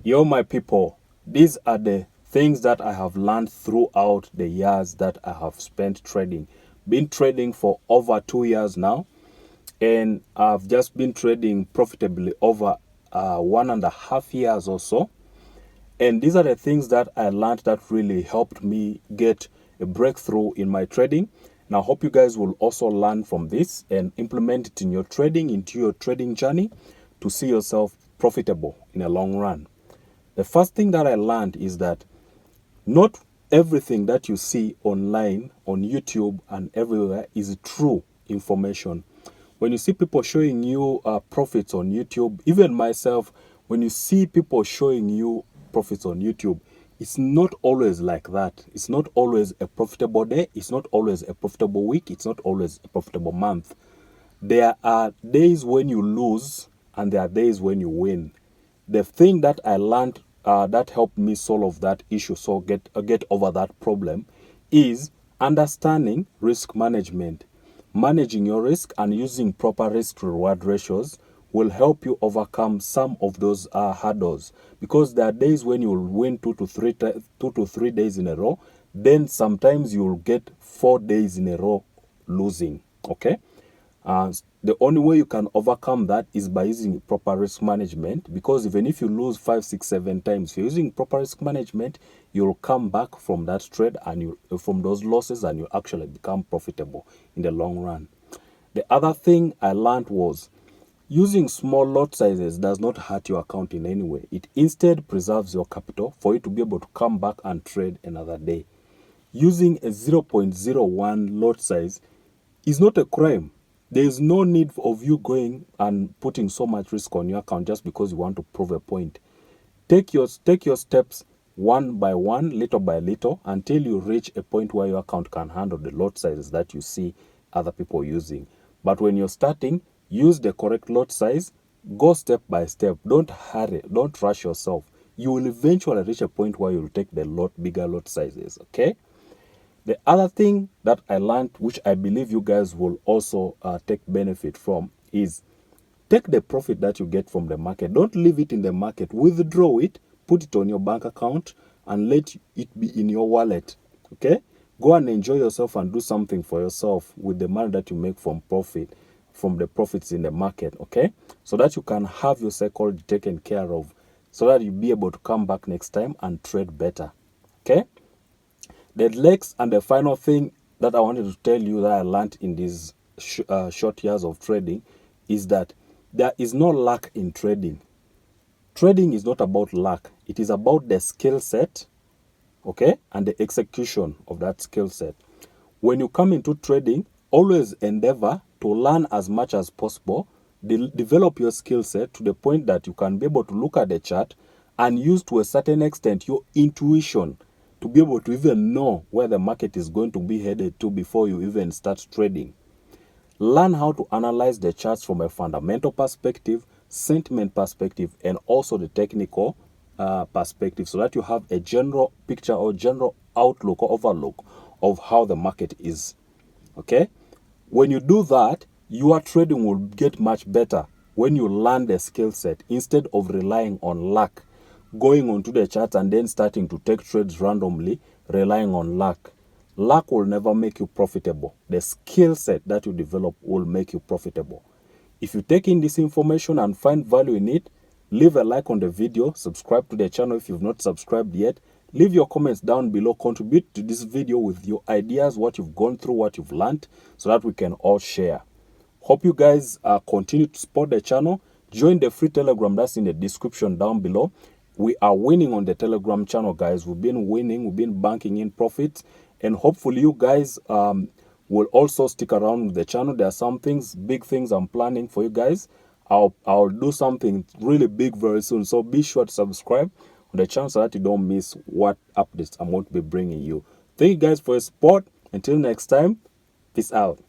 Yo, my people, these are the things that I have learned throughout the years that I have spent trading. Been trading for over 2 years now, and I've just been trading profitably over 1.5 years or so. And these are the things that I learned that really helped me get a breakthrough in my trading. And I hope you guys will also learn from this and implement it in your trading, into your trading journey, to see yourself profitable in a long run. The first thing that I learned is that not everything that you see online, on YouTube and everywhere is true information. When you see people showing you profits on YouTube, even myself, when you see people showing you profits on YouTube, it's not always like that. It's not always a profitable day. It's not always a profitable week. It's not always a profitable month. There are days when you lose and there are days when you win. The thing that I learned that helped me solve that issue, so get over that problem, is understanding risk management. Managing your risk and using proper risk to reward ratios will help you overcome some of those hurdles, because there are days when you will win 2 to 3 days in a row, then sometimes you will get 4 days in a row losing. Okay, the only way you can overcome that is by using proper risk management, because even if you lose 5, 6, 7 times, if you're using proper risk management, you'll come back from that trade and you from those losses, and you actually become profitable in the long run. The other thing I learned was using small lot sizes does not hurt your account in any way. It instead preserves your capital for you to be able to come back and trade another day. Using a 0.01 lot size is not a crime. There is no need of you going and putting so much risk on your account just because you want to prove a point. Take your steps one by one, little by little, until you reach a point where your account can handle the lot sizes that you see other people using. But when you're starting, use the correct lot size. Go step by step. Don't hurry. Don't rush yourself. You will eventually reach a point where you'll take the bigger lot sizes. Okay? The other thing that I learned, which I believe you guys will also take benefit from, is take the profit that you get from the market. Don't leave it in the market. Withdraw it, put it on your bank account, and let it be in your wallet. Okay? Go and enjoy yourself and do something for yourself with the money that you make from the profits in the market. Okay? So that you can have your psychology taken care of, so that you'll be able to come back next time and trade better. Okay? The next and the final thing that I wanted to tell you that I learned in these short years of trading is that there is no luck in trading. Trading is not about luck. It is about the skill set, okay, and the execution of that skill set. When you come into trading, always endeavor to learn as much as possible, develop your skill set to the point that you can be able to look at the chart and use to a certain extent your intuition to be able to even know where the market is going to be headed to before you even start trading. Learn how to analyze the charts from a fundamental perspective, sentiment perspective, and also the technical perspective, so that you have a general picture or general outlook or overlook of how the market is. Okay? When you do that, your trading will get much better when you learn the skill set instead of relying on luck, going onto the chart and then starting to take trades randomly, relying on luck. Luck will never make you profitable. The skill set that you develop will make you profitable. If you take in this information and find value in it, leave a like on the video, subscribe to the channel if you've not subscribed yet, leave your comments down below, contribute to this video with your ideas, what you've gone through, what you've learned, so that we can all share. Hope you guys continue to support the channel. Join the free Telegram that's in the description down below. We are winning on the Telegram channel, guys. We've been winning. We've been banking in profits. And hopefully you guys will also stick around with the channel. There are some things, big things I'm planning for you guys. I'll do something really big very soon. So be sure to subscribe on the channel so that you don't miss what updates I'm going to be bringing you. Thank you guys for your support. Until next time, peace out.